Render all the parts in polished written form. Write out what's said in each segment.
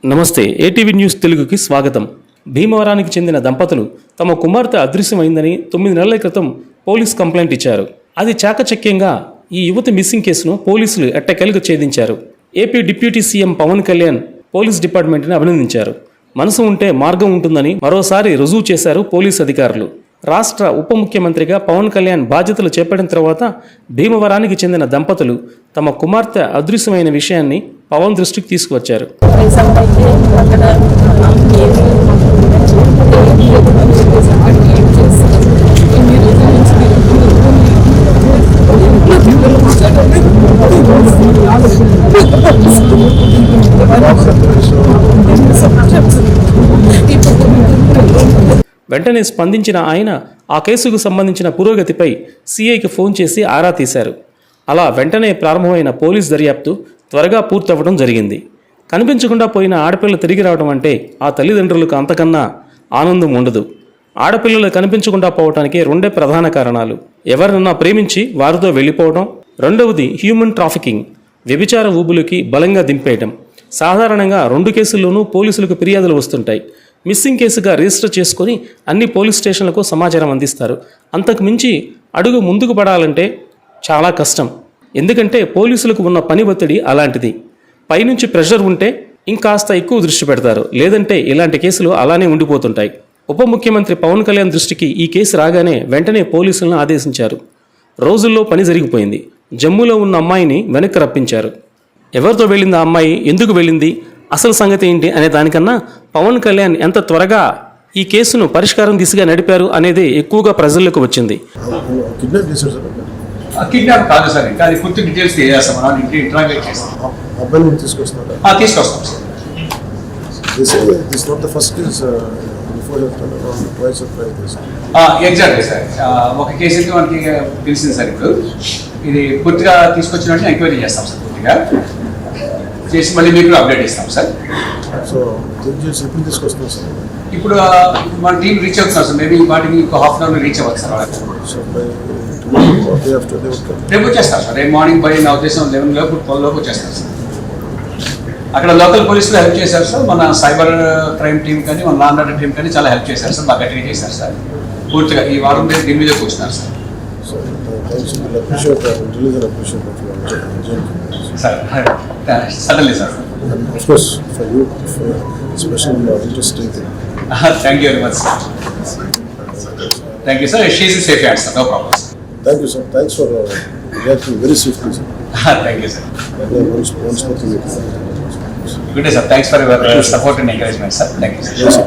నమస్తే ATV news తెలుగుకి స్వాగతం. భీమవరానికి చెందిన దంపతులు తమ కుమార్తె అదృశ్యమైందని 9 నెలల క్రితం పోలీస్ కంప్లైంట్ ఇచ్చారు. అది చాకచక్యంగా ఈ యువతి మిస్సింగ్ కేసును పోలీసులు ఎట్టకేలకు ఛేదించారు. AP deputy CM Pavan Kalyan police డిపార్ట్మెంట్ని అభినందించారు. మనసు ఉంటే మార్గం ఉంటుందని మరోసారి రుజువు చేశారు పోలీసు అధికారులు. రాష్ట్ర ఉప ముఖ్యమంత్రిగా పవన్ కళ్యాణ్ బాధ్యతలు చేపట్టిన తర్వాత భీమవరానికి చెందిన దంపతులు తమ కుమార్తె అదృశ్యమైన విషయాన్ని పవన్ దృష్టికి తీసుకువచ్చారు. వెంటనే స్పందించిన ఆయన ఆ కేసుకు సంబంధించిన పురోగతిపై సీఐకి ఫోన్ చేసి ఆరా తీశారు. అలా వెంటనే ప్రారంభమైన పోలీస్ దర్యాప్తు త్వరగా పూర్తవ్వడం జరిగింది. కనిపించకుండా పోయిన ఆడపిల్ల తిరిగి రావడం అంటే ఆ తల్లిదండ్రులకు అంతకన్నా ఆనందం ఉండదు. ఆడపిల్లలు కనిపించకుండా పోవటానికి 2 ప్రధాన కారణాలు: ఎవరినన్నా ప్రేమించి వారితో వెళ్ళిపోవడం, రెండవది హ్యూమన్ ట్రాఫికింగ్, వ్యభిచార ఊబులకి బలంగా దింపేయడం. సాధారణంగా 2 కేసుల్లోనూ పోలీసులకు ఫిర్యాదులు వస్తుంటాయి. మిస్సింగ్ కేసుగా రిజిస్టర్ చేసుకొని అన్ని పోలీస్ స్టేషన్లకు సమాచారం అందిస్తారు. అంతకు మించి అడుగు ముందుకు పడాలంటే చాలా కష్టం. ఎందుకంటే పోలీసులకు ఉన్న పని ఒత్తిడి అలాంటిది. పైనుంచి ప్రెషర్ ఉంటే ఇంకాస్త ఎక్కువ దృష్టి పెడతారు, లేదంటే ఇలాంటి కేసులు అలానే ఉండిపోతుంటాయి. ఉప ముఖ్యమంత్రి పవన్ కళ్యాణ్ దృష్టికి ఈ కేసు రాగానే వెంటనే పోలీసులను ఆదేశించారు. రోజుల్లో పని జరిగిపోయింది. జమ్మూలో ఉన్న అమ్మాయిని వెనక్కి రప్పించారు. ఎవరితో వెళ్ళింది ఆ అమ్మాయి, ఎందుకు వెళ్ళింది, అసలు సంగతి ఏంటి అనే దానికన్నా పవన్ కళ్యాణ్ ఎంత త్వరగా ఈ కేసును పరిష్కారం దిశగా నడిపారు అనేది ఎక్కువగా ప్రజల్లోకి వచ్చింది. కిడ్నాప్ కాదు సార్, ఇంకా అది పూర్తి డీటెయిల్స్ తెలియజేస్తాం. మనం ఇంటరాగేట్ చేస్తాం. అబ్బాయిని తీసుకొస్తారా? తీసుకొస్తాం సార్. Exactly sir. ఒక కేసు అయితే మనకి తెలిసింది సార్. ఇప్పుడు ఇది పూర్తిగా తీసుకొచ్చిన వెంటనే ఎంక్వైరీ చేస్తాం సార్. పూర్తిగా చేసి మళ్ళీ మీకు అప్డేట్ ఇస్తాం సార్. సో ఎప్పుడు తీసుకొస్తాం సార్? ఇప్పుడు మన టీం రీచ్ అవుతున్నారు సార్. మేబీ వాటికి ఇంకో హాఫ్ అన్ అవర్ రీచ్ అవ్వచ్చు సార్. రేపు వచ్చేస్తారు సార్. రేపు మార్నింగ్ బై నా ఉద్దేశం 11 లోపు 12 లోపు వచ్చేస్తారు సార్. అక్కడ లోకల్ పోలీసులు హెల్ప్ చేశారు సార్. మన సైబర్ క్రైమ్ టీం కానీ మన లా అండ్ ఆర్డర్ టీం కానీ చాలా హెల్ప్ చేశారు సార్. బాగా గట్టిగా చేశారు సార్. పూర్తిగా ఈ వారం దీని మీద కూర్చున్నారు సార్. Suddenly sir. Thank you very much sir. Thank you sir. She's in safe hands sir. No problem sir. Thank you, sir. Thanks for reacting very swiftly, sir. Thank you, sir. Once more to you. Good day, sir. Thanks for your support and encouragement, sir. Thank you, sir. Yes, sir.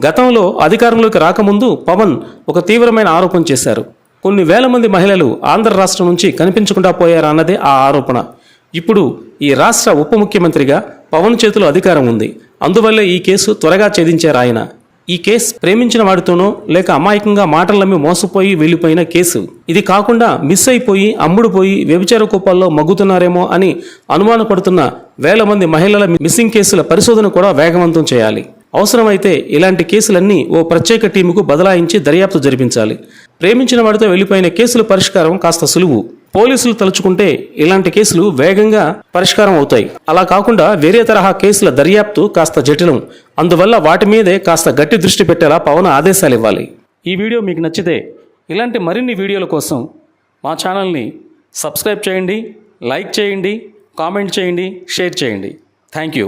గతంలో అధికారంలోకి రాకముందు పవన్ ఒక తీవ్రమైన ఆరోపణ చేశారు. కొన్ని వేల మంది మహిళలు ఆంధ్ర రాష్ట్రం నుంచి కనిపించకుండా పోయారన్నదే ఆ ఆరోపణ. ఇప్పుడు ఈ రాష్ట్ర ఉప ముఖ్యమంత్రిగా పవన్ చేతిలో అధికారం ఉంది. అందువల్లే ఈ కేసు త్వరగా ఛేదించారు ఆయన. ఈ కేసు ప్రేమించిన వాడితోనో లేక అమాయకంగా మాటలు నమ్మి మోసపోయి వెళ్ళిపోయిన కేసు. ఇది కాకుండా మిస్ అయిపోయి అమ్ముడుపోయి వ్యభిచార కూపాల్లో మగ్గుతున్నారేమో అని అనుమానపడుతున్న వేల మంది మహిళల మిస్సింగ్ కేసుల పరిశోధన కూడా వేగవంతం చేయాలి. అవసరమైతే ఇలాంటి కేసులన్నీ ఓ ప్రత్యేక టీముకు బదలాయించి దర్యాప్తు జరిపించాలి. ప్రేమించిన వాడితో వెళ్ళిపోయిన కేసుల పరిష్కారం కాస్త సులువు. పోలీసులు తలుచుకుంటే ఇలాంటి కేసులు వేగంగా పరిష్కారం అవుతాయి. అలా కాకుండా వేరే తరహా కేసుల దర్యాప్తు కాస్త జటిలం. అందువల్ల వాటి మీదే కాస్త గట్టి దృష్టి పెట్టేలా పవన్ ఆదేశాలు ఇవ్వాలి. ఈ వీడియో మీకు నచ్చితే ఇలాంటి మరిన్ని వీడియోల కోసం మా ఛానల్ని సబ్స్క్రైబ్ చేయండి, లైక్ చేయండి, కామెంట్ చేయండి, షేర్ చేయండి. Thank you.